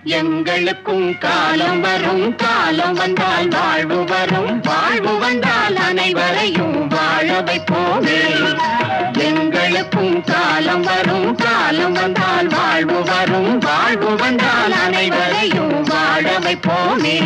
எங்களுக்கும் காலம் வரும், காலம் வந்தால் வாழ்வு வரும், வாழ்வு வந்தால் அனைவரையும் வாழ வைப்போமே. எங்களுக்கும் காலம் வரும், காலம் வந்தால் வாழ்வு வரும், வாழ்வு வந்தால் அனைவரையும் வாழ வைப்போமே.